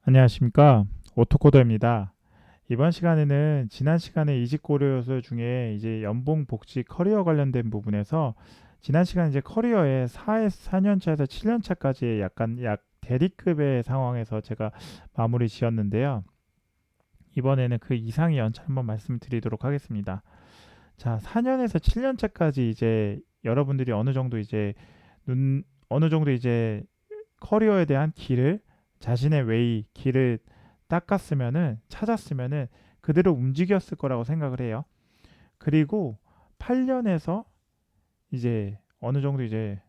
안녕하십니까. 오토코더입니다. 이번 시간에는 지난 시간에 이직 고려 요소 중에 이제 연봉, 복지, 커리어 관련된 부분에서 지난 시간 이제 커리어의 4년 차에서 7년 차까지 약간 대리급의 상황에서 제가 마무리 지었는데요. 이번에는 그 이상의 연차 한번 말씀드리도록 하겠습니다. 자, 4년에서 7년 차까지 이제 여러분들이 어느 정도 이제 커리어에 대한 길을 자신의 길을 찾았으면은 그대로 움직였을 거라고 생각을 해요. 그리고 8년에서 이제 어느 정도죠?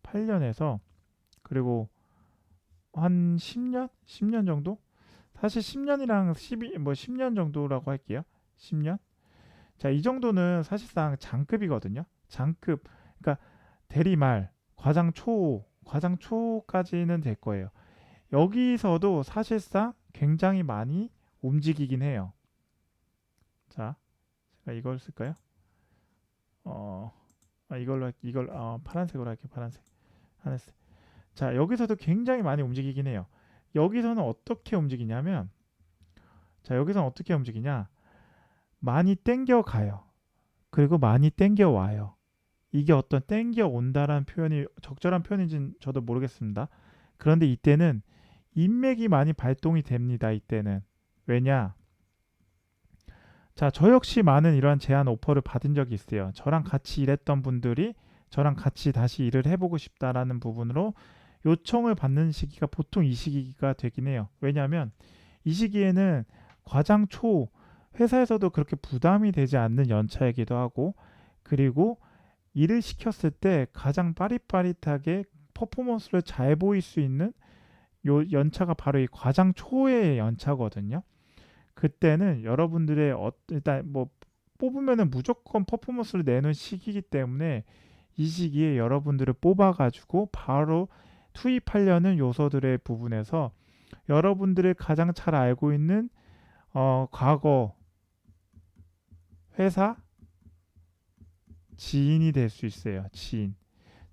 8년에서 그리고 한 10년? 10년 정도? 사실 10년이랑 10년 정도라고 할게요. 10년? 자, 이 정도는 사실상 장급이거든요. 장급. 그러니까 대리말, 과장 초까지는 될 거예요. 여기서도 사실상 굉장히 많이 움직이긴 해요. 자, 제가 이걸 쓸까요? 어, 파란색으로 할게요. 파란색. 자, 여기서도 굉장히 많이 움직이긴 해요. 여기서는 어떻게 움직이냐면, 자, 여기서는 어떻게 움직이냐? 많이 땡겨 가요. 그리고 많이 땡겨 와요. 이게 어떤 땡겨 온다라는 표현이 적절한 표현인지는 저도 모르겠습니다. 그런데 이때는 인맥이 많이 발동이 됩니다. 이때는. 왜냐? 자, 저 역시 많은 이러한 제안 오퍼를 받은 적이 있어요. 저랑 같이 일했던 분들이 저랑 같이 다시 일을 해보고 싶다라는 부분으로 요청을 받는 시기가 보통 이 시기가 되긴 해요. 왜냐하면 이 시기에는 과장 초 회사에서도 그렇게 부담이 되지 않는 연차이기도 하고, 그리고 일을 시켰을 때 가장 빠릿빠릿하게 퍼포먼스를 잘 보일 수 있는 요 연차가 바로 이 과장 초의 연차거든요. 그때는 일단 뭐 뽑으면은 무조건 퍼포먼스를 내는 시기이기 때문에 이 시기에 여러분들을 뽑아가지고 바로 투입하려는 요소들의 부분에서 여러분들을 가장 잘 알고 있는 과거 회사 지인이 될 수 있어요. 지인.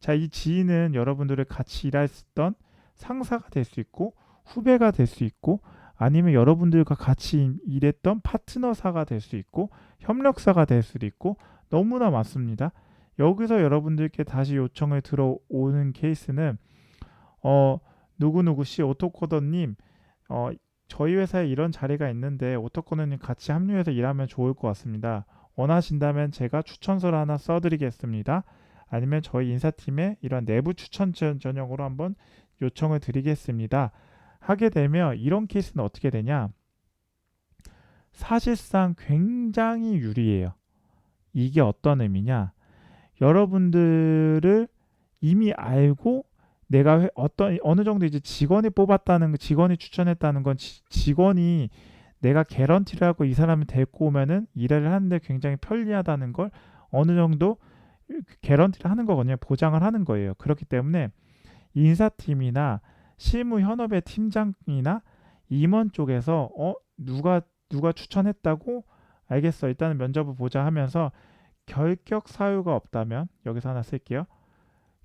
자, 이 지인은 여러분들을 같이 일했던 상사가 될 수 있고 후배가 될 수 있고 아니면 여러분들과 같이 일했던 파트너사가 될 수 있고 협력사가 될 수도 있고 너무나 많습니다. 여기서 여러분들께 다시 요청을 들어오는 케이스는 어 누구누구 씨 오토코더님 저희 회사에 이런 자리가 있는데 오토코더님 같이 합류해서 일하면 좋을 것 같습니다. 원하신다면 제가 추천서를 하나 써드리겠습니다. 아니면 저희 인사팀에 이런 내부 추천 전형으로 한번 요청을 드리겠습니다. 하게 되면 이런 케이스는 어떻게 되냐? 사실상 굉장히 유리해요. 이게 어떤 의미냐? 여러분들을 이미 알고 내가 어느 정도 이제 직원이 추천했다는 건 직원이 내가 개런티를 하고 이 사람을 데리고 오면은 일을 하는데 굉장히 편리하다는 걸 어느 정도 개런티를 하는 거거든요. 보장을 하는 거예요. 그렇기 때문에 인사팀이나 실무 현업의 팀장이나 임원 쪽에서 누가 추천했다고 알겠어. 일단은 면접을 보자 하면서 결격 사유가 없다면 여기서 하나 쓸게요.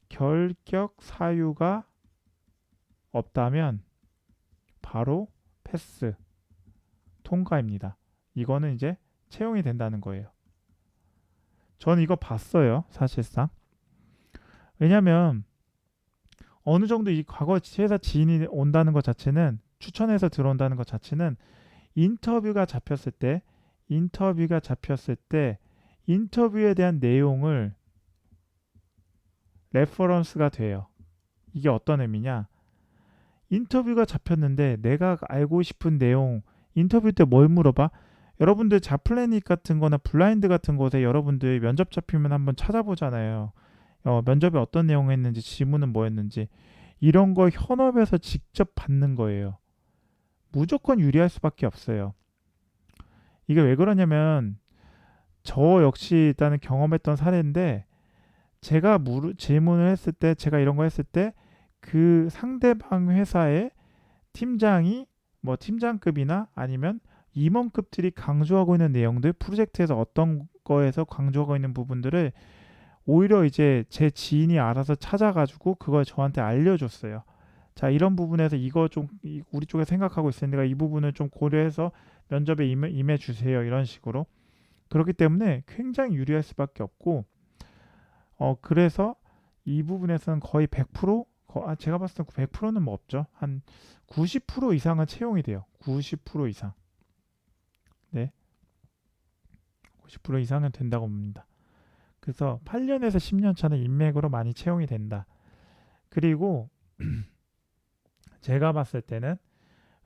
결격 사유가 없다면 바로 패스 통과입니다. 이거는 이제 채용이 된다는 거예요. 저는 이거 봤어요. 사실상. 왜냐면 어느 정도 이 과거 회사 지인이 온다는 것 자체는 추천해서 들어온다는 것 자체는 인터뷰가 잡혔을 때 인터뷰가 잡혔을 때 인터뷰에 대한 내용을 레퍼런스가 돼요. 이게 어떤 의미냐? 인터뷰가 잡혔는데 내가 알고 싶은 내용 인터뷰 때 뭘 물어봐? 여러분들 자플래닛 같은 거나 블라인드 같은 곳에 여러분들 면접 잡히면 한번 찾아보잖아요. 면접에 어떤 내용 했는지 지문은 뭐였는지 이런 거 현업에서 직접 받는 거예요. 무조건 유리할 수밖에 없어요. 이게 왜 그러냐면 저 역시 일단은 경험했던 사례인데 제가 질문을 했을 때 제가 이런 거 했을 때 그 상대방 회사의 팀장이 뭐 팀장급이나 아니면 임원급들이 강조하고 있는 내용들 프로젝트에서 어떤 거에서 강조하고 있는 부분들을 오히려 이제 제 지인이 알아서 찾아가지고 그걸 저한테 알려줬어요. 자, 이런 부분에서 이거 좀 우리 쪽에 생각하고 있으니까 이 부분을 좀 고려해서 면접에 임해 주세요. 이런 식으로. 그렇기 때문에 굉장히 유리할 수밖에 없고, 그래서 이 부분에서는 거의 100%, 제가 봤을 때 100%는 뭐 없죠. 한 90% 이상은 채용이 돼요. 90% 이상. 네. 90% 이상은 된다고 봅니다. 그래서 8년에서 10년 차는 인맥으로 많이 채용이 된다. 그리고 제가 봤을 때는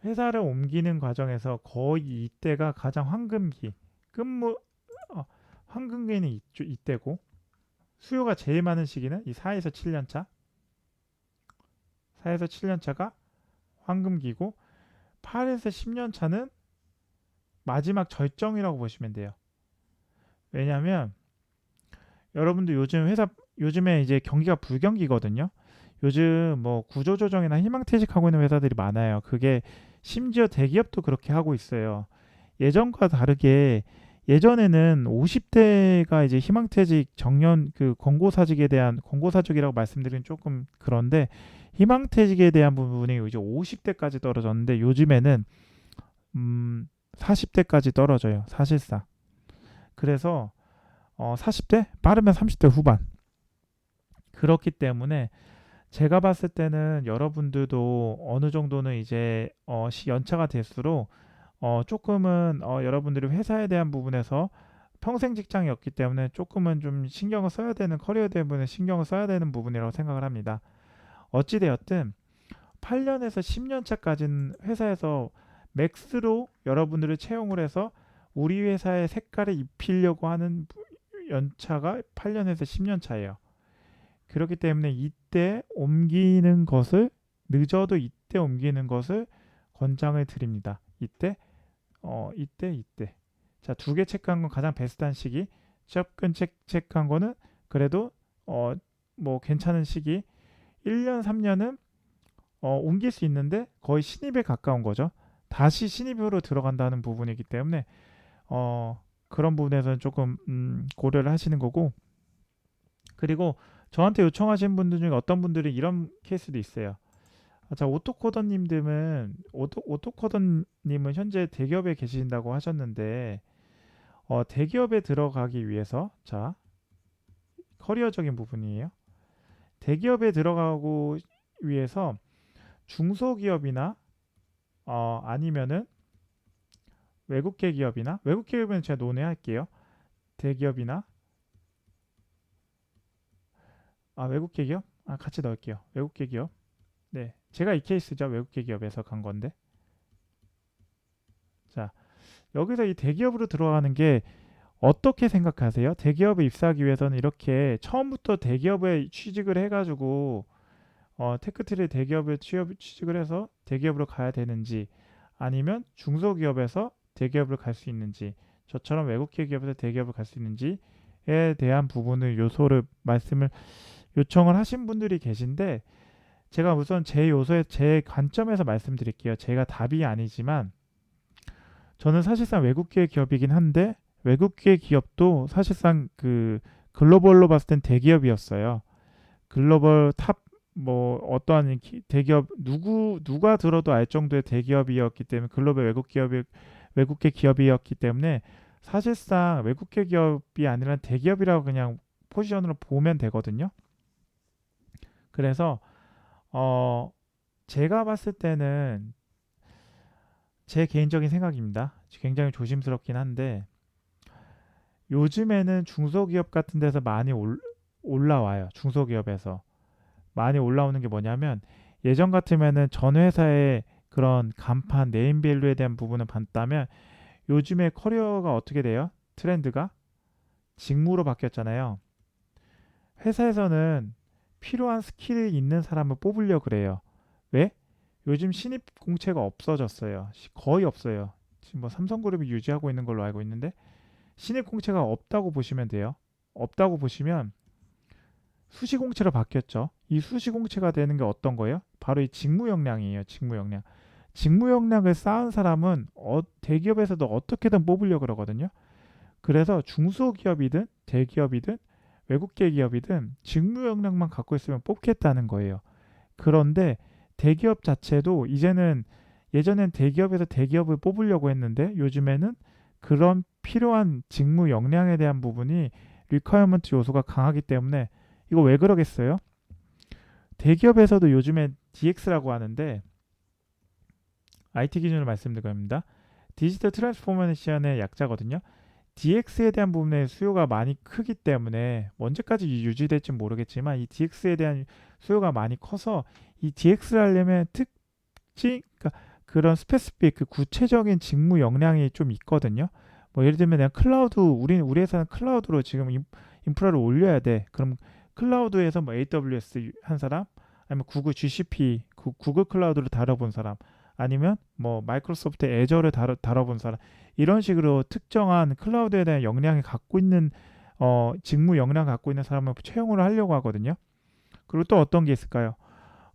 회사를 옮기는 과정에서 거의 이때가 가장 황금기, 끝무, 황금기는 이때고, 수요가 제일 많은 시기는 이 4에서 7년 차, 4에서 7년 차가 황금기고, 8에서 10년 차는 마지막 절정이라고 보시면 돼요. 왜냐하면 여러분들 요즘에 이제 경기가 불경기거든요. 요즘 뭐 구조조정이나 희망퇴직하고 있는 회사들이 많아요. 그게 심지어 대기업도 그렇게 하고 있어요. 예전과 다르게 예전에는 50대가 이제 희망퇴직 정년 그 권고사직에 대한 권고사직이라고 말씀드리면 조금 그런데 희망퇴직에 대한 부분이 이제 50대까지 떨어졌는데 요즘에는 40대까지 떨어져요. 사실상. 그래서 40대 빠르면 30대 후반. 그렇기 때문에 제가 봤을 때는 여러분들도 어느 정도는 이제 연차가 될수록 조금은 여러분들이 회사에 대한 부분에서 평생 직장이었기 때문에 조금은 좀 신경을 써야 되는 커리어 부분에 신경을 써야 되는 부분이라고 생각을 합니다. 어찌되었든 8년에서 10년 차까지는 회사에서 맥스로 여러분들을 채용을 해서 우리 회사의 색깔을 입히려고 하는 연차가 8년에서 10년 차예요. 그렇기 때문에 이때 옮기는 것을 늦어도 이때 옮기는 것을 권장을 드립니다. 이때. 자, 두 개 체크한 건 가장 베스트한 시기. 취업권 체크한 거는 그래도 뭐 괜찮은 시기. 1년, 3년은 옮길 수 있는데 거의 신입에 가까운 거죠. 다시 신입으로 들어간다는 부분이기 때문에 그런 부분에서는 조금 고려를 하시는 거고. 그리고 저한테 요청하신 분들 중에 어떤 분들이 이런 케이스도 있어요. 자, 오토코더님은 현재 대기업에 계신다고 하셨는데 대기업에 들어가기 위해서 자, 커리어적인 부분이에요. 대기업에 들어가고 위해서 중소기업이나 아니면은 외국계 기업이나 외국계 기업은 제가 논의할게요. 대기업이나 외국계 기업? 같이 넣을게요. 외국계 기업. 네, 제가 이 케이스죠. 외국계 기업에서 간 건데. 자, 여기서 이 대기업으로 들어가는 게 어떻게 생각하세요? 대기업에 입사하기 위해서는 이렇게 처음부터 대기업에 취직을 해가지고 테크트리 대기업에 취직을 해서 대기업으로 가야 되는지 아니면 중소기업에서 대기업을 갈 수 있는지 저처럼 외국계 기업에서 대기업을 갈 수 있는지에 대한 부분을 요소를 말씀을 요청을 하신 분들이 계신데 제가 우선 제 관점에서 말씀드릴게요. 제가 답이 아니지만 저는 사실상 외국계 기업이긴 한데 외국계 기업도 사실상 그 글로벌로 봤을 땐 대기업이었어요. 글로벌 탑 뭐 어떠한 대기업 누가 들어도 알 정도의 대기업이었기 때문에 글로벌 외국계 기업이었기 때문에 사실상 외국계 기업이 아니라 대기업이라고 그냥 포지션으로 보면 되거든요. 그래서 제가 봤을 때는 제 개인적인 생각입니다. 굉장히 조심스럽긴 한데 요즘에는 중소기업 같은 데서 많이 올라와요. 중소기업에서 많이 올라오는 게 뭐냐면 예전 같으면은 전 회사의 그런 간판 네임밸류에 대한 부분을 봤다면 요즘에 커리어가 어떻게 돼요? 트렌드가 직무로 바뀌었잖아요. 회사에서는 필요한 스킬이 있는 사람을 뽑으려고 그래요. 왜? 요즘 신입 공채가 없어졌어요. 거의 없어요. 지금 뭐 삼성그룹이 유지하고 있는 걸로 알고 있는데 신입 공채가 없다고 보시면 돼요. 없다고 보시면 수시 공채로 바뀌었죠. 이 수시 공채가 되는 게 어떤 거예요? 바로 이 직무 역량이에요. 직무 역량. 직무 역량을 쌓은 사람은 대기업에서도 어떻게든 뽑으려고 그러거든요. 그래서 중소기업이든 대기업이든 외국계 기업이든 직무 역량만 갖고 있으면 뽑겠다는 거예요. 그런데 대기업 자체도 이제는 예전엔 대기업에서 대기업을 뽑으려고 했는데 요즘에는 그런 필요한 직무 역량에 대한 부분이 리퀘어먼트 요소가 강하기 때문에 이거 왜 그러겠어요? 대기업에서도 요즘에 DX라고 하는데 IT 기준으로 말씀드린 겁니다. 디지털 트랜스포메이션의 약자거든요. DX에 대한 부분에 수요가 많이 크기 때문에 언제까지 유지될지 모르겠지만 이 DX에 대한 수요가 많이 커서 이 DX를 하려면 그러니까 그런 스페시픽 그 구체적인 직무 역량이 좀 있거든요. 뭐 예를 들면 내가 클라우드 우리 회사는 클라우드로 지금 인프라를 올려야 돼. 그럼 클라우드에서 뭐 AWS 한 사람 아니면 구글 GCP 구글 클라우드를 다뤄본 사람 아니면 뭐 마이크로소프트 애저를 다뤄본 사람 이런 식으로 특정한 클라우드에 대한 역량이 갖고 있는 직무 역량 갖고 있는 사람을 채용을 하려고 하거든요. 그리고 또 어떤 게 있을까요?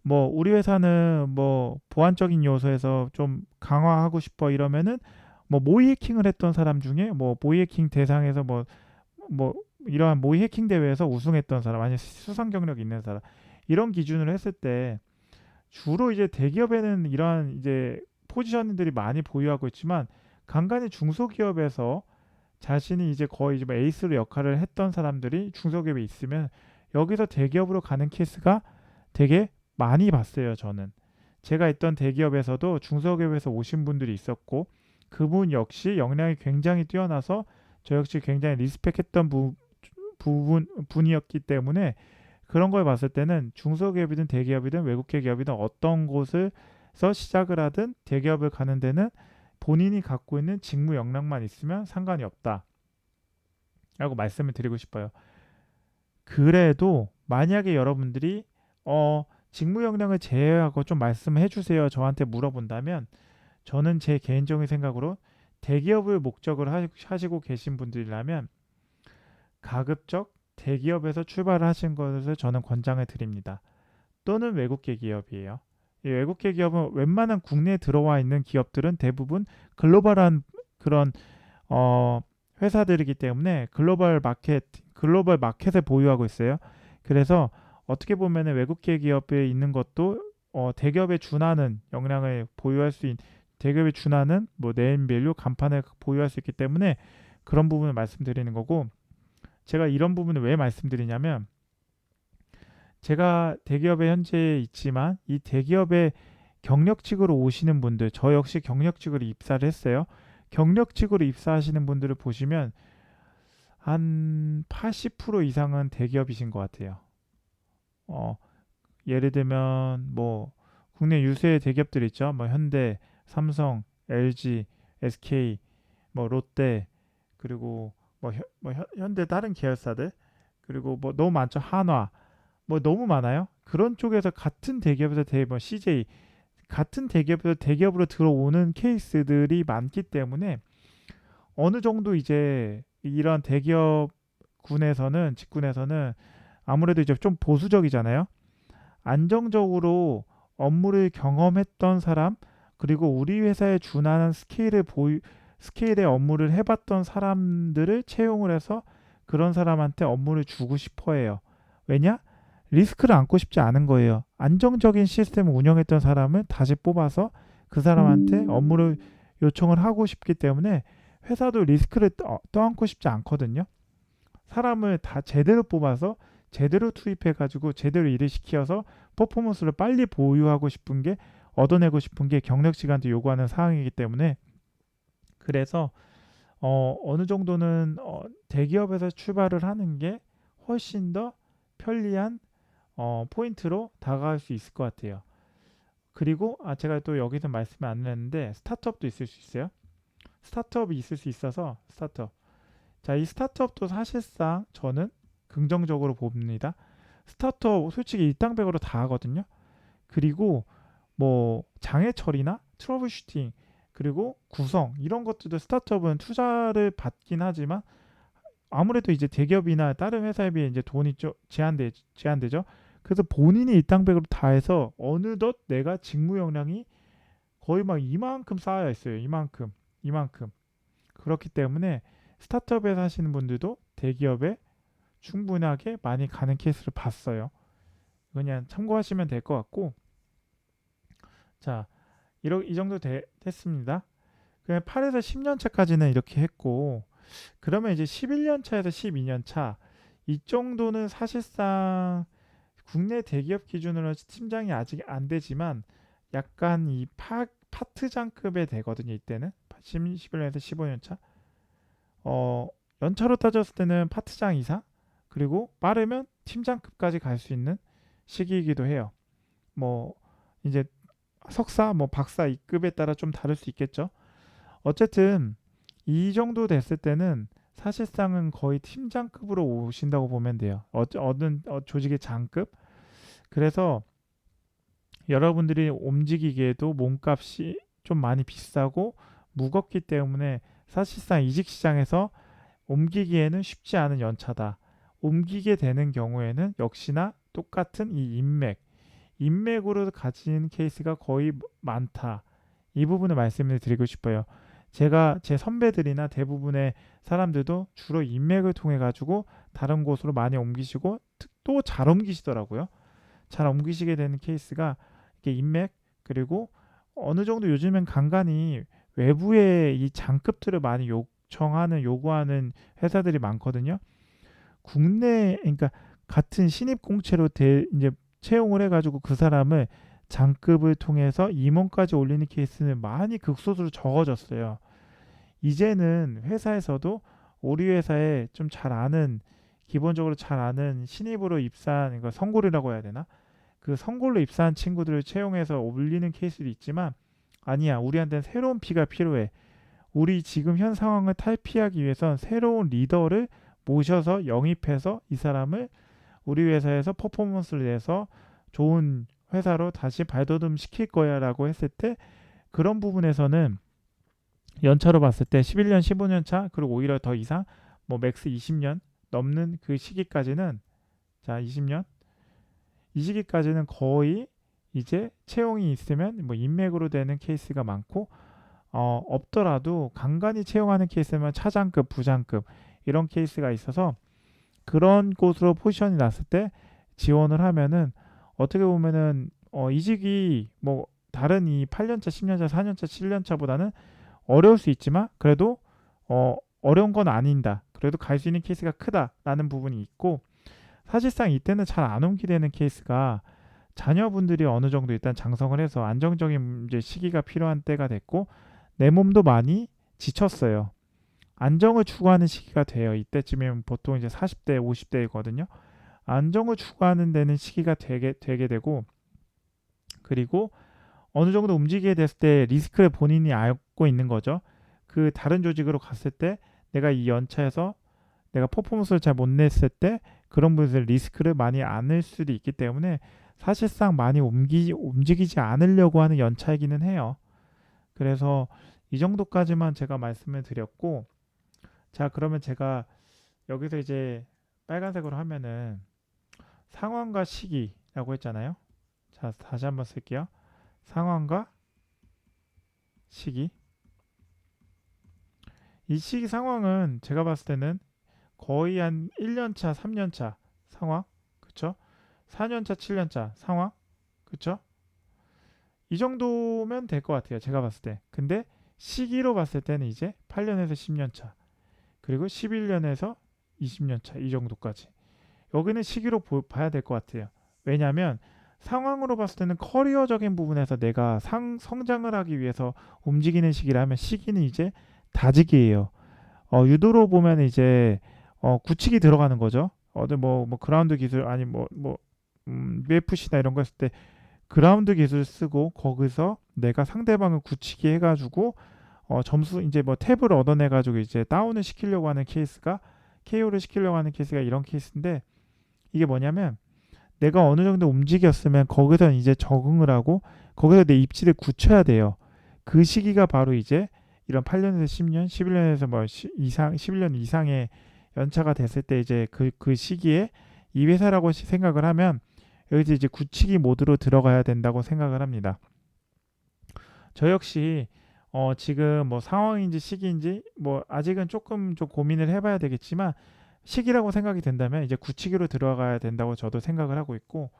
뭐 우리 회사는 뭐 보안적인 요소에서 좀 강화하고 싶어 이러면은 뭐 모의 해킹을 했던 사람 중에 뭐 모의 해킹 대상에서 뭐 이러한 모의 해킹 대회에서 우승했던 사람 아니면 수상 경력 있는 사람 이런 기준으로 했을 때 주로 이제 대기업에는 이러한 이제 포지션들이 많이 보유하고 있지만 간간히 중소기업에서 자신이 이제 거의 이제 뭐 에이스로 역할을 했던 사람들이 중소기업에 있으면 여기서 대기업으로 가는 케이스가 되게 많이 봤어요, 저는. 제가 있던 대기업에서도 중소기업에서 오신 분들이 있었고 그분 역시 역량이 굉장히 뛰어나서 저 역시 굉장히 리스펙했던 분이었기 때문에 그런 걸 봤을 때는 중소기업이든 대기업이든 외국계 기업이든 어떤 곳에서 시작을 하든 대기업을 가는 데는 본인이 갖고 있는 직무 역량만 있으면 상관이 없다. 라고 말씀을 드리고 싶어요. 그래도 만약에 여러분들이 직무 역량을 제외하고 좀 말씀해 주세요. 저한테 물어본다면 저는 제 개인적인 생각으로 대기업을 목적으로 하시고 계신 분들이라면 가급적 대기업에서 출발을 하신 것을 저는 권장을 드립니다. 또는 외국계 기업이에요. 이 외국계 기업은 웬만한 국내에 들어와 있는 기업들은 대부분 글로벌한 그런 회사들이기 때문에 글로벌 마켓을 보유하고 있어요. 그래서 어떻게 보면 외국계 기업에 있는 것도 대기업에 준하는 역량을 보유할 수 있는 대기업에 준하는 뭐 네임밸류 간판을 보유할 수 있기 때문에 그런 부분을 말씀드리는 거고 제가 이런 부분을 왜 말씀드리냐면 제가 대기업에 현재 있지만 이 대기업에 경력직으로 오시는 분들 저 역시 경력직으로 입사를 했어요. 경력직으로 입사하시는 분들을 보시면 한 80% 이상은 대기업이신 것 같아요. 어, 예를 들면 뭐 국내 유수의 대기업들 있죠. 뭐 현대, 삼성, LG, SK, 뭐 롯데 그리고 뭐 현대 다른 계열사들 그리고 뭐 너무 많죠. 한화 뭐 너무 많아요. 그런 쪽에서 같은 대기업에서 뭐 CJ 같은 대기업에서 대기업으로 들어오는 케이스들이 많기 때문에 어느 정도 이제 이런 대기업 군에서는 직군에서는 아무래도 이제 좀 보수적이잖아요. 안정적으로 업무를 경험했던 사람 그리고 우리 회사에 준하는 스케일의 업무를 해봤던 사람들을 채용을 해서 그런 사람한테 업무를 주고 싶어 해요. 왜냐? 리스크를 안고 싶지 않은 거예요. 안정적인 시스템을 운영했던 사람을 다시 뽑아서 그 사람한테 업무를 요청을 하고 싶기 때문에 회사도 리스크를 떠안고 싶지 않거든요. 사람을 다 제대로 뽑아서 제대로 투입해가지고 제대로 일을 시켜서 퍼포먼스를 빨리 보유하고 싶은 게 얻어내고 싶은 게 경력 시간도 요구하는 사항이기 때문에 그래서 어느 정도는 대기업에서 출발을 하는 게 훨씬 더 편리한 포인트로 다가갈 수 있을 것 같아요. 그리고 제가 또 여기서 말씀을 안 했는데 스타트업도 있을 수 있어요. 스타트업이 있을 수 있어서 스타트업. 자, 이 스타트업도 사실상 저는 긍정적으로 봅니다. 스타트업 솔직히 일당백으로 다 하거든요. 그리고 뭐 장애 처리나 트러블 슈팅 그리고 구성 이런 것들도 스타트업은 투자를 받긴 하지만 아무래도 이제 대기업이나 다른 회사에 비해 이제 돈이 좀 제한되죠. 그래서 본인이 일당백으로 다 해서 어느덧 내가 직무 역량이 거의 막 이만큼 쌓여 있어요. 이만큼. 그렇기 때문에 스타트업에 사시는 분들도 대기업에 충분하게 많이 가는 케이스를 봤어요. 그냥 참고하시면 될 것 같고 자, 이 정도 됐습니다. 그냥 8에서 10년 차까지는 이렇게 했고, 그러면 이제 11년 차에서 12년 차, 이 정도는 사실상 국내 대기업 기준으로 팀장이 아직 안 되지만 약간 이 파트장급에 되거든요. 이때는 11년에서 15년 차. 어, 연차로 따졌을 때는 파트장 이상, 그리고 빠르면 팀장급까지 갈 수 있는 시기이기도 해요. 뭐 이제 석사, 뭐 박사 이 급에 따라 좀 다를 수 있겠죠. 어쨌든 이 정도 됐을 때는 사실상은 거의 팀장급으로 오신다고 보면 돼요. 어떤 조직의 장급. 그래서 여러분들이 움직이기에도 몸값이 좀 많이 비싸고 무겁기 때문에 사실상 이직 시장에서 옮기기에는 쉽지 않은 연차다. 옮기게 되는 경우에는 역시나 똑같은 이 인맥으로 가진 케이스가 거의 많다. 이 부분을 말씀을 드리고 싶어요. 제가 제 선배들이나 대부분의 사람들도 주로 인맥을 통해 가지고 다른 곳으로 많이 옮기시고 또 잘 옮기시더라고요. 잘 옮기시게 되는 케이스가 이게 인맥, 그리고 어느 정도 요즘엔 간간히 외부의 이 장급들을 많이 요구하는 회사들이 많거든요. 국내, 그러니까 같은 신입 공채로 이제 채용을 해가지고 그 사람을 장급을 통해서 임원까지 올리는 케이스는 많이 극소수로 적어졌어요. 이제는 회사에서도 우리 회사에 좀 잘 아는, 기본적으로 잘 아는 신입으로 입사한, 그러니까 성골이라고 해야 되나? 그 성골로 입사한 친구들을 채용해서 올리는 케이스도 있지만, 아니야, 우리한테는 새로운 피가 필요해. 우리 지금 현 상황을 탈피하기 위해선 새로운 리더를 모셔서 영입해서 이 사람을 우리 회사에서 퍼포먼스를 내서 좋은 회사로 다시 발돋움 시킬 거야 라고 했을 때, 그런 부분에서는 연차로 봤을 때 11년, 15년 차, 그리고 오히려 더 이상, 뭐 맥스 20년 넘는 그 시기까지는, 자, 20년 이 시기까지는 거의 이제 채용이 있으면 뭐 인맥으로 되는 케이스가 많고, 없더라도 간간히 채용하는 케이스면 차장급, 부장급 이런 케이스가 있어서, 그런 곳으로 포지션이 났을 때 지원을 하면은 어떻게 보면은 이직이 뭐 다른 이 8년차, 10년차, 4년차, 7년차보다는 어려울 수 있지만 그래도 어려운 건 아닌다. 그래도 갈 수 있는 케이스가 크다라는 부분이 있고, 사실상 이때는 잘 안 옮기되는 케이스가 자녀분들이 어느 정도 일단 장성을 해서 안정적인 이제 시기가 필요한 때가 됐고, 내 몸도 많이 지쳤어요. 안정을 추구하는 시기가 돼요. 이때쯤이면 보통 이제 40대, 50대거든요. 안정을 추구하는 데는 시기가 되게 되고, 그리고 어느 정도 움직이게 됐을 때 리스크를 본인이 알고 있는 거죠. 그 다른 조직으로 갔을 때 내가 이 연차에서 내가 퍼포먼스를 잘 못 냈을 때 그런 부분에서 리스크를 많이 안을 수도 있기 때문에 사실상 많이 움직이지 않으려고 하는 연차이기는 해요. 그래서 이 정도까지만 제가 말씀을 드렸고, 자, 그러면 제가 여기서 이제 빨간색으로 하면은 상황과 시기라고 했잖아요. 자, 다시 한번 쓸게요. 상황과 시기. 이 시기 상황은 제가 봤을 때는 거의 한 1년차, 3년차 상황, 그쵸? 4년차, 7년차 상황, 그쵸? 이 정도면 될 것 같아요. 제가 봤을 때. 근데 시기로 봤을 때는 이제 8년에서 10년차, 그리고 11년에서 20년차 이 정도까지. 여기는 시기로 봐야 될 것 같아요. 왜냐하면 상황으로 봤을 때는 커리어적인 부분에서 내가 성장을 하기 위해서 움직이는 시기라면, 시기는 이제 다지기예요. 유도로 보면 이제 굳히기 들어가는 거죠. 뭐 그라운드 기술, 아니 UFC나 이런 거 했을 때 그라운드 기술 쓰고 거기서 내가 상대방을 굳히기 해가지고 점수, 이제 뭐 탭을 얻어내가지고 이제 다운을 시키려고 하는 케이스가, KO를 시키려고 하는 케이스가 이런 케이스인데, 이게 뭐냐면 내가 어느 정도 움직였으면 거기서 이제 적응을 하고 거기서 내 입지를 굳혀야 돼요. 그 시기가 바로 이제 이런 8년에서 10년, 11년에서 뭐 이상, 11년 이상의 연차가 됐을 때 이제 그 시기에 이 회사라고 생각을 하면 여기서 이제 굳히기 모드로 들어가야 된다고 생각을 합니다. 저 역시 지금 뭐 상황인지 시기인지 뭐 아직은 조금 좀 고민을 해봐야 되겠지만, 시기라고 생각이 된다면 이제 굳히기로 들어가야 된다고 저도 생각을 하고 있고,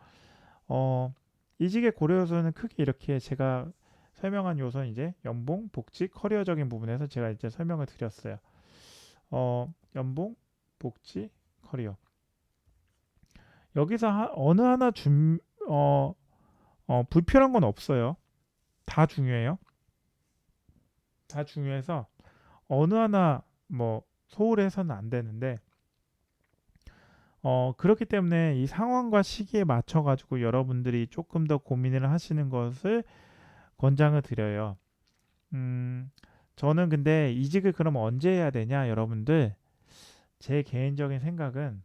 어, 이직의 고려 요소는 크게 이렇게 제가 설명한 요소는 이제 연봉, 복지, 커리어적인 부분에서 제가 이제 설명을 드렸어요. 연봉, 복지, 커리어. 여기서 어느 하나 불필요한 건 없어요. 다 중요해요. 다 중요해서 어느 하나 뭐 소홀해서는 안 되는데 그렇기 때문에 이 상황과 시기에 맞춰 가지고 여러분들이 조금 더 고민을 하시는 것을 권장을 드려요. 음, 저는 근데 이직을 그럼 언제 해야 되냐, 여러분들? 제 개인적인 생각은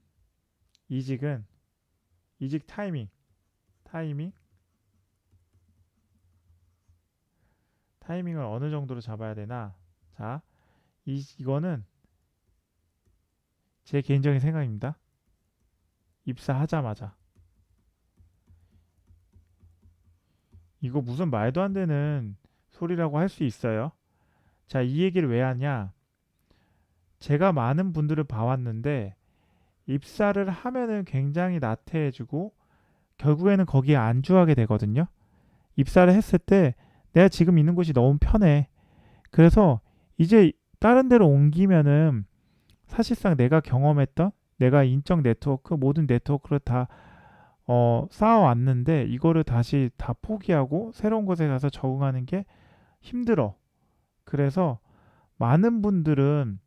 이직은 이직 타이밍, 타이밍을 어느 정도로 잡아야 되나? 자, 이거는 제 개인적인 생각입니다. 입사하자마자. 이거 무슨 말도 안 되는 소리라고 할 수 있어요. 자, 이 얘기를 왜 하냐? 제가 많은 분들을 봐왔는데 입사를 하면은 굉장히 나태해지고 결국에는 거기에 안주하게 되거든요. 입사를 했을 때 내가 지금 있는 곳이 너무 편해. 그래서 이제 다른 데로 옮기면은 사실상 내가 경험했던 내가 인적 네트워크 모든 네트워크를 다 쌓아왔는데 이거를 다시 다 포기하고 새로운 곳에 가서 적응하는 게 힘들어. 그래서 많은 분들은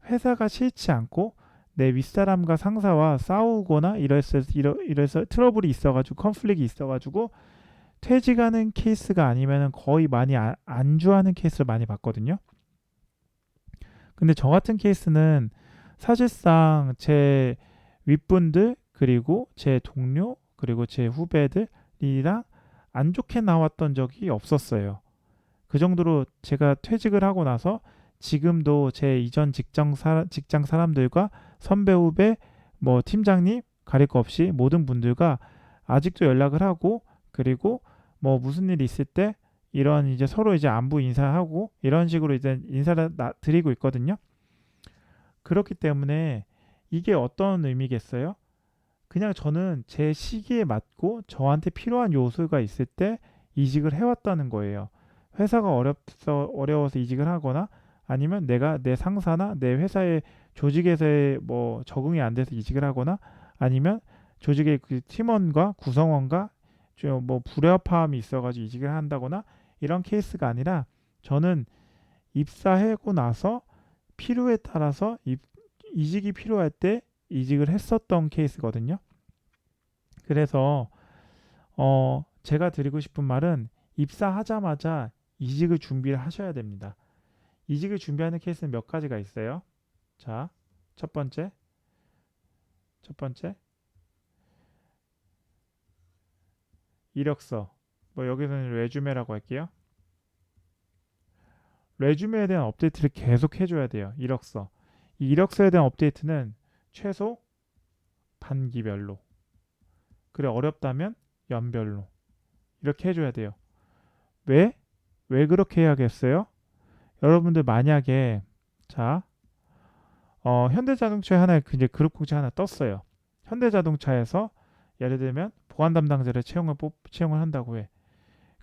회사가 싫지 않고 내 윗사람과 상사와 싸우거나 이래서 트러블이 있어가지고 컨플릭이 있어가지고 퇴직하는 케이스가 아니면 거의 많이 안주하는 케이스를 많이 봤거든요. 근데 저 같은 케이스는 사실상 제 윗분들 그리고 제 동료 그리고 제 후배들이랑 안 좋게 나왔던 적이 없었어요. 그 정도로 제가 퇴직을 하고 나서 지금도 제 이전 직장 사람들과 선배 후배 뭐 팀장님 가릴 거 없이 모든 분들과 아직도 연락을 하고 그리고 뭐 무슨 일 있을 때 이런 이제 서로 이제 안부 인사하고 이런 식으로 이제 인사를 드리고 있거든요. 그렇기 때문에 이게 어떤 의미겠어요? 그냥 저는 제 시기에 맞고 저한테 필요한 요소가 있을 때 이직을 해왔다는 거예요. 회사가 어려워서 이직을 하거나 아니면 내가 내 상사나 내 회사의 조직에서의 뭐 적응이 안 돼서 이직을 하거나 아니면 조직의 그 팀원과 구성원과 뭐 불협화음이 있어가지고 이직을 한다거나 이런 케이스가 아니라 저는 입사하고 나서 필요에 따라서 이직이 필요할 때 이직을 했었던 케이스거든요. 그래서 제가 드리고 싶은 말은 입사하자마자 이직을 준비를 하셔야 됩니다. 이직을 준비하는 케이스는 몇 가지가 있어요. 자, 첫 번째, 첫 번째, 이력서. 뭐 여기서는 레주메라고 할게요. 레주메에 대한 업데이트를 계속 해줘야 돼요. 이력서. 이 이력서에 대한 업데이트는 최소 반기별로. 그래 어렵다면 연별로 이렇게 해줘야 돼요. 왜? 왜 그렇게 해야겠어요? 여러분들 만약에 자 현대자동차에 하나 이제 그룹 공채 하나 떴어요. 현대자동차에서 예를 들면 보안 담당자를 채용을 한다고 해.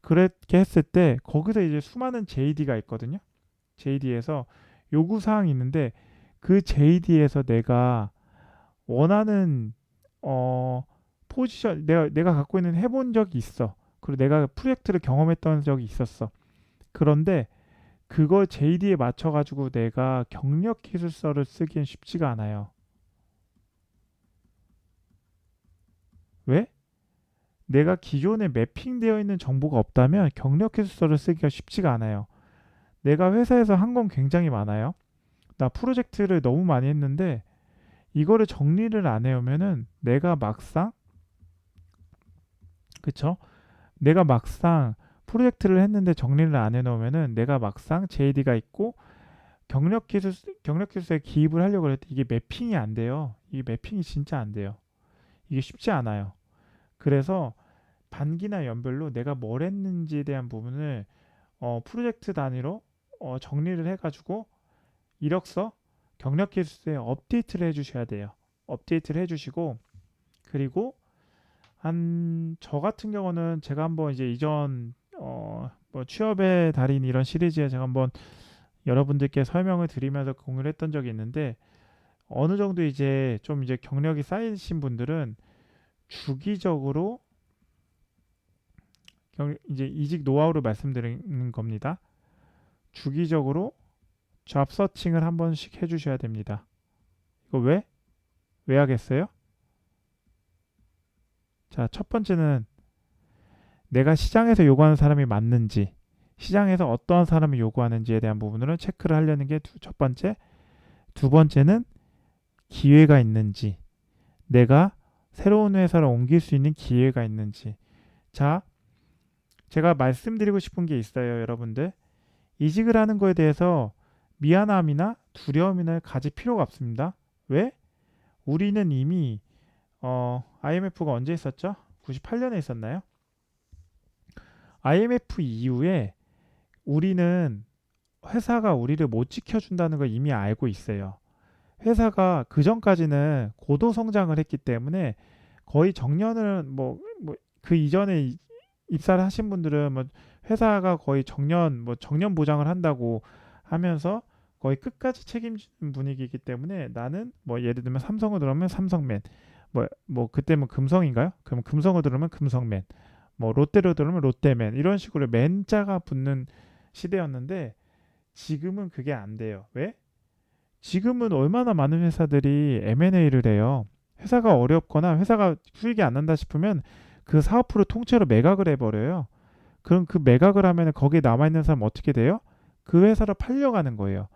그렇게 했을 때 거기서 이제 수많은 JD가 있거든요. JD에서 요구 사항이 있는데 그 JD에서 내가 원하는 포지션 내가 갖고 있는 해본 적이 있어. 그리고 내가 프로젝트를 경험했던 적이 있었어. 그런데 그걸 JD에 맞춰가지고 내가 경력 기술서를 쓰기엔 쉽지가 않아요. 왜? 내가 기존에 매핑되어 있는 정보가 없다면 경력 기술서를 쓰기가 쉽지가 않아요. 내가 회사에서 한 건 굉장히 많아요. 나 프로젝트를 너무 많이 했는데 이거를 정리를 안 해오면은 내가 막상 그쵸? 내가 막상 프로젝트를 했는데 정리를 안 해놓으면은 내가 막상 JD가 있고 경력 기술에 기입을 하려고 했더니 이게 매핑이 안 돼요. 이게 매핑이 진짜 안 돼요. 이게 쉽지 않아요. 그래서 반기나 연별로 내가 뭘 했는지에 대한 부분을 프로젝트 단위로 정리를 해가지고 이력서, 경력 기술서에 업데이트를 해주셔야 돼요. 업데이트를 해주시고 그리고 저 같은 경우는 제가 한번 이제 이전 뭐 취업의 달인 이런 시리즈에 제가 한번 여러분들께 설명을 드리면서 공유를 했던 적이 있는데, 어느 정도 이제 좀 이제 경력이 쌓이신 분들은 주기적으로 이제 이직 노하우를 말씀드리는 겁니다. 주기적으로 잡 서칭을 한 번씩 해주셔야 됩니다. 이거 왜? 왜 하겠어요? 자, 첫 번째는 내가 시장에서 요구하는 사람이 맞는지, 시장에서 어떠한 사람이 요구하는지에 대한 부분으로 체크를 하려는 게 첫 번째. 두 번째는 기회가 있는지, 내가 새로운 회사로 옮길 수 있는 기회가 있는지. 자, 제가 말씀드리고 싶은 게 있어요, 여러분들. 이직을 하는 거에 대해서 미안함이나 두려움이나 가질 필요가 없습니다. 왜? 우리는 이미 IMF가 언제 있었죠? 98년에 있었나요? IMF 이후에 우리는 회사가 우리를 못 지켜준다는 걸 이미 알고 있어요. 회사가 그 전까지는 고도 성장을 했기 때문에 거의 정년을 그 이전에 입사를 하신 분들은 뭐 회사가 거의 정년 보장을 한다고 하면서 거의 끝까지 책임지는 분위기이기 때문에, 나는 뭐 예를 들면 삼성을 들어오면 삼성맨, 그때면 금성인가요? 그럼 금성을 들어오면 금성맨, 뭐 롯데로 들어오면 롯데맨, 이런 식으로 맨자가 붙는 시대였는데 지금은 그게 안 돼요. 왜? 지금은 얼마나 많은 회사들이 M&A를 해요. 회사가 어렵거나 회사가 수익이 안 난다 싶으면 그 사업부를 통째로 매각을 해버려요. 그럼 그 매각을 하면 거기에 남아있는 사람 어떻게 돼요? 그 회사로 팔려가는 거예요.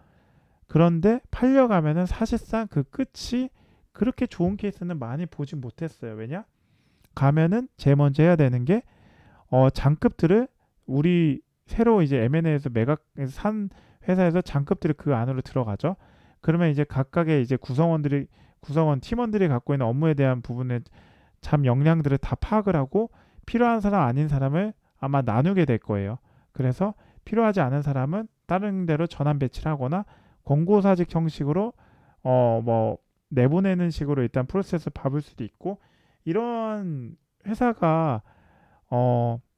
그런데 팔려가면은 사실상 그 끝이 그렇게 좋은 케이스는 많이 보진 못했어요. 왜냐? 가면은 제일 먼저 해야 되는 게 장급들을, 우리 새로 이제 M&A에서 매각해서 산 회사에서 장급들이 그 안으로 들어가죠. 그러면 이제 각각의 이제 구성원 팀원들이 갖고 있는 업무에 대한 부분의 잠 역량들을 다 파악을 하고 필요한 사람 아닌 사람을 아마 나누게 될 거예요. 그래서 필요하지 않은 사람은 다른 데로 전환 배치를 하거나 권고사직 형식으로 내보내는 식으로 일단 프로세스를 밟을 수도 있고, 이런 회사가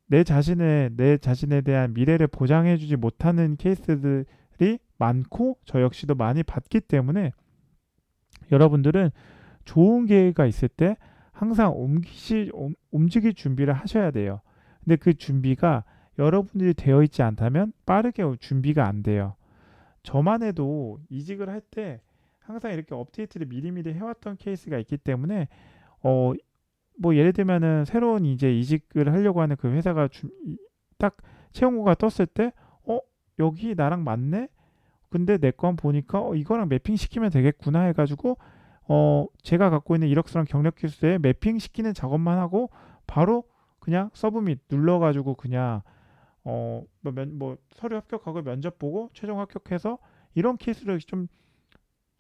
내 자신에 대한 미래를 보장해주지 못하는 케이스들이 많고 저 역시도 많이 봤기 때문에, 여러분들은 좋은 기회가 있을 때 항상 움직일 준비를 하셔야 돼요. 근데 그 준비가 여러분들이 되어 있지 않다면 빠르게 준비가 안 돼요. 저만 해도 이직을 할 때 항상 이렇게 업데이트를 미리미리 해왔던 케이스가 있기 때문에, 뭐 예를 들면은 새로운 이제 이직을 하려고 하는 그 회사가 딱 채용고가 떴을 때, 여기 나랑 맞네? 근데 내 거 보니까 이거랑 매핑 시키면 되겠구나 해가지고 제가 갖고 있는 이력서랑 경력 기수에 매핑 시키는 작업만 하고 바로 그냥 서브밋 눌러가지고 그냥 서류 합격하고 면접 보고 최종 합격해서, 이런 케이스를 좀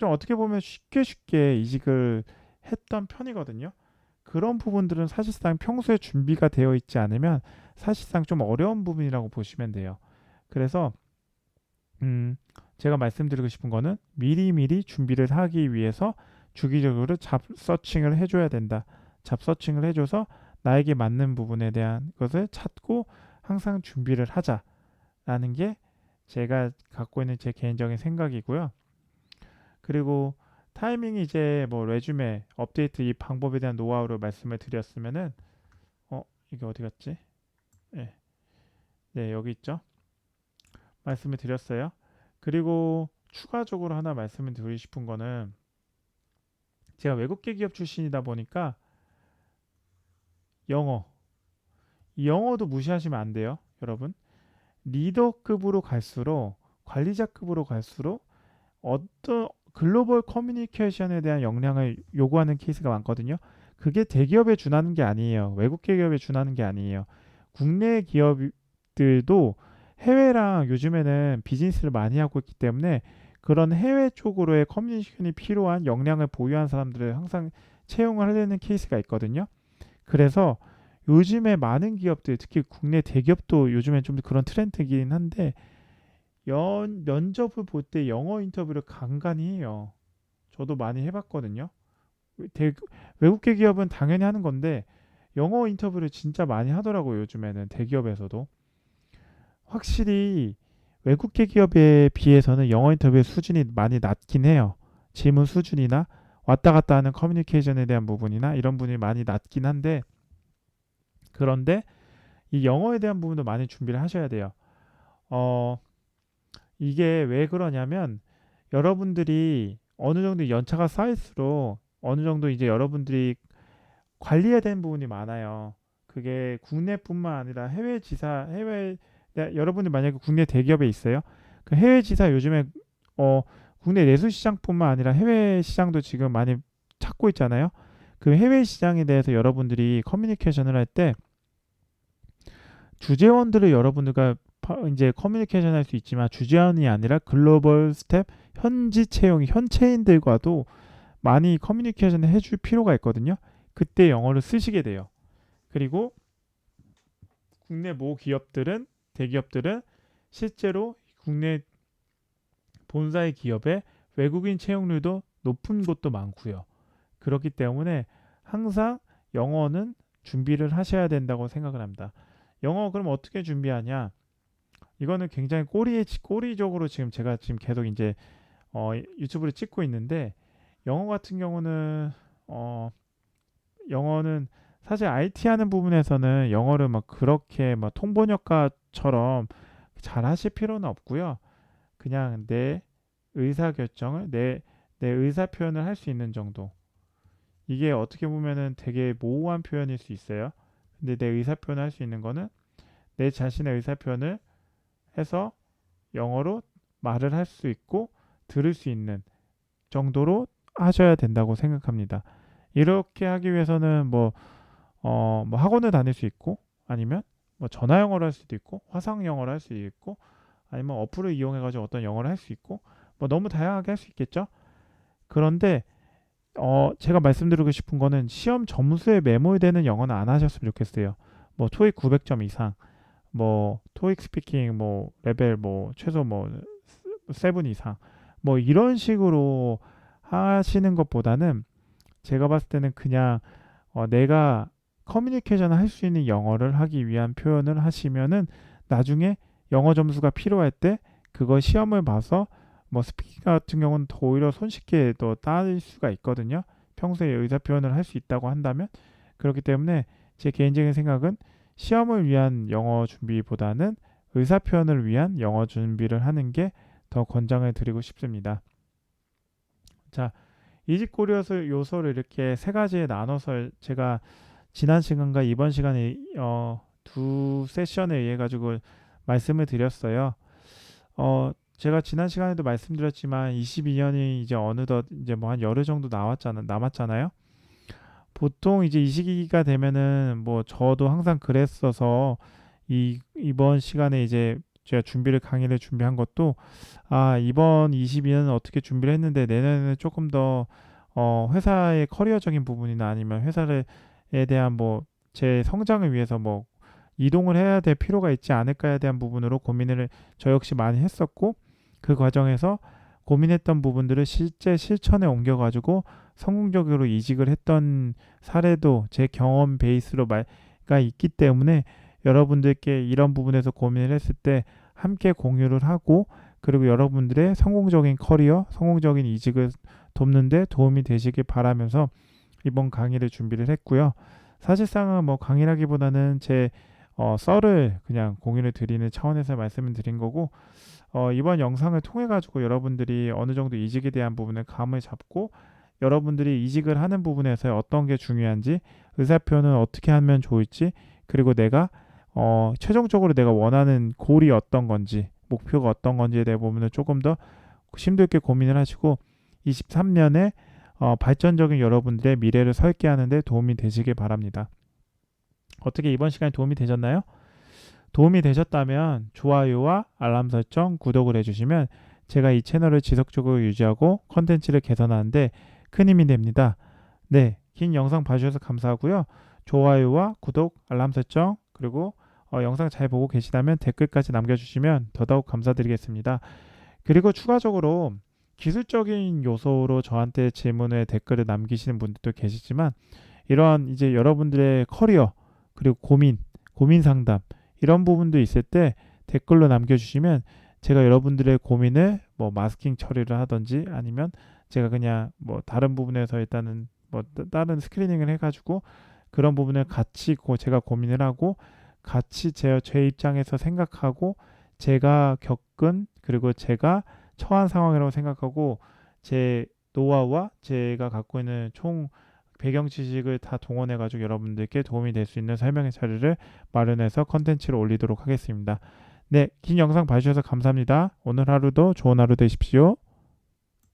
어떻게 보면 쉽게 이직을 했던 편이거든요. 그런 부분들은 사실상 평소에 준비가 되어 있지 않으면 사실상 좀 어려운 부분이라고 보시면 돼요. 그래서 제가 말씀드리고 싶은 거는 미리미리 준비를 하기 위해서 주기적으로 잡 서칭을 해줘야 된다. 잡 서칭을 해줘서 나에게 맞는 부분에 대한 것을 찾고 항상 준비를 하자라는 게 제가 갖고 있는 제 개인적인 생각이고요. 그리고 타이밍이 이제 뭐 레주메 업데이트 이 방법에 대한 노하우를 말씀을 드렸으면은 이게 어디 갔지? 네, 네 여기 있죠. 말씀을 드렸어요. 그리고 추가적으로 하나 말씀을 드리고 싶은 거는, 제가 외국계 기업 출신이다 보니까 이 영어도 무시하시면 안 돼요, 여러분. 리더급으로 갈수록, 관리자급으로 갈수록 어떤 글로벌 커뮤니케이션에 대한 역량을 요구하는 케이스가 많거든요. 그게 대기업에 준하는 게 아니에요. 외국계 기업에 준하는 게 아니에요. 국내 기업들도 해외랑 요즘에는 비즈니스를 많이 하고 있기 때문에 그런 해외 쪽으로의 커뮤니케이션이 필요한 역량을 보유한 사람들을 항상 채용을 하려는 케이스가 있거든요. 그래서 요즘에 많은 기업들, 특히 국내 대기업도 요즘에 좀 그런 트렌드이긴 한데, 면접을 볼 때 영어 인터뷰를 간간히 해요. 저도 많이 해봤거든요. 대, 외국계 기업은 당연히 하는 건데 영어 인터뷰를 진짜 많이 하더라고요. 요즘에는 대기업에서도. 확실히 외국계 기업에 비해서는 영어 인터뷰의 수준이 많이 낮긴 해요. 질문 수준이나 왔다 갔다 하는 커뮤니케이션에 대한 부분이나 이런 부분이 많이 낮긴 한데, 그런데 이 영어에 대한 부분도 많이 준비를 하셔야 돼요. 어, 이게 왜 그러냐면 여러분들이 어느 정도 연차가 쌓일수록 어느 정도 이제 여러분들이 관리해야 되는 부분이 많아요. 그게 국내뿐만 아니라 해외 지사, 여러분들 만약에 국내 대기업에 있어요. 그 해외 지사 요즘에 어, 국내 내수 시장뿐만 아니라 해외 시장도 지금 많이 찾고 있잖아요. 그 해외 시장에 대해서 여러분들이 커뮤니케이션을 할 때 주재원들을 여러분들과 이제 커뮤니케이션 할 수 있지만 주재원이 아니라 글로벌 스텝 현지 채용 현채인들과도 많이 커뮤니케이션을 해줄 필요가 있거든요. 그때 영어를 쓰시게 돼요. 그리고 국내 모 기업들은 대기업들은 실제로 국내 본사의 기업에 외국인 채용률도 높은 곳도 많고요. 그렇기 때문에 항상 영어는 준비를 하셔야 된다고 생각을 합니다. 영어 그럼 어떻게 준비하냐? 이거는 굉장히 꼬리적으로 지금 제가 지금 계속 이제 유튜브를 찍고 있는데 영어 같은 경우는 어, 영어는 사실 IT 하는 부분에서는 영어를 막 그렇게 막 통번역가처럼 잘 하실 필요는 없고요. 그냥 내 의사 결정을 내 의사 표현을 할 수 있는 정도. 이게 어떻게 보면은 되게 모호한 표현일 수 있어요. 근데 내 의사 표현을 할 수 있는 거는 내 자신의 의사 표현을 해서 영어로 말을 할 수 있고 들을 수 있는 정도로 하셔야 된다고 생각합니다. 이렇게 하기 위해서는 뭐 학원을 다닐 수 있고 아니면 뭐 전화 영어를 할 수도 있고 화상 영어를 할 수 있고 아니면 어플을 이용해 가지고 어떤 영어를 할 수 있고 뭐 너무 다양하게 할 수 있겠죠. 그런데 제가 말씀드리고 싶은 거는 시험 점수에 매몰되는 영어는 안 하셨으면 좋겠어요. 뭐 토익 900점 이상, 뭐 토익 스피킹 뭐 레벨 뭐 최소 뭐 7 이상 뭐 이런 식으로 하시는 것보다는 제가 봤을 때는 그냥 내가 커뮤니케이션을 할 수 있는 영어를 하기 위한 표현을 하시면은 나중에 영어 점수가 필요할 때 그거 시험을 봐서 뭐 스피킹 같은 경우는 더 오히려 손쉽게 또 따질 수가 있거든요. 평소에 의사 표현을 할 수 있다고 한다면 그렇기 때문에 제 개인적인 생각은 시험을 위한 영어 준비보다는 의사 표현을 위한 영어 준비를 하는 게 더 권장을 드리고 싶습니다. 자, 이직고리 요소를 이렇게 세 가지에 나눠서 제가 지난 시간과 이번 시간에 두 세션에 의해 가지고 말씀을 드렸어요. 제가 지난 시간에도 말씀드렸지만 22년이 이제 어느덧 이제 뭐 한 열흘 정도 남았잖아요. 보통 이제 이 시기가 되면은 뭐 저도 항상 그랬어서 이번 시간에 이제 제가 강의를 준비한 것도 이번 22년은 어떻게 준비를 했는데 내년에는 조금 더 회사의 커리어적인 부분이나 아니면 회사에 대한 뭐 제 성장을 위해서 뭐 이동을 해야 될 필요가 있지 않을까에 대한 부분으로 고민을 저 역시 많이 했었고 그 과정에서 고민했던 부분들을 실제 실천에 옮겨가지고 성공적으로 이직을 했던 사례도 제 경험 베이스로 가 있기 때문에 여러분들께 이런 부분에서 고민을 했을 때 함께 공유를 하고 그리고 여러분들의 성공적인 커리어, 성공적인 이직을 돕는 데 도움이 되시길 바라면서 이번 강의를 준비를 했고요. 사실상은 뭐 강의라기보다는 제 썰을 그냥 공유를 드리는 차원에서 말씀을 드린 거고 이번 영상을 통해 가지고 여러분들이 어느 정도 이직에 대한 부분을 감을 잡고 여러분들이 이직을 하는 부분에서 어떤 게 중요한지 의사표현은 어떻게 하면 좋을지 그리고 내가 최종적으로 내가 원하는 골이 어떤 건지 목표가 어떤 건지에 대해 보면 조금 더 심도 있게 고민을 하시고 23년에 발전적인 여러분들의 미래를 설계하는 데 도움이 되시길 바랍니다. 어떻게 이번 시간에 도움이 되셨나요? 도움이 되셨다면 좋아요와 알람 설정, 구독을 해주시면 제가 이 채널을 지속적으로 유지하고 컨텐츠를 개선하는데 큰 힘이 됩니다. 네, 긴 영상 봐주셔서 감사하고요. 좋아요와 구독, 알람 설정 그리고 영상 잘 보고 계시다면 댓글까지 남겨주시면 더더욱 감사드리겠습니다. 그리고 추가적으로 기술적인 요소로 저한테 질문에 댓글을 남기시는 분들도 계시지만 이러한 이제 여러분들의 커리어 그리고 고민 상담 이런 부분도 있을 때 댓글로 남겨주시면 제가 여러분들의 고민을 뭐 마스킹 처리를 하든지 아니면 제가 그냥 뭐 다른 부분에서 일단은 뭐 다른 스크리닝을 해가지고 그런 부분을 같이 제가 고민을 하고 같이 제 입장에서 생각하고 제가 겪은 그리고 제가 처한 상황이라고 생각하고 제 노하우와 제가 갖고 있는 총 배경 지식을 다 동원해 가지고 여러분들께 도움이 될 수 있는 설명의 자료를 마련해서 컨텐츠로 올리도록 하겠습니다. 네, 긴 영상 봐주셔서 감사합니다. 오늘 하루도 좋은 하루 되십시오.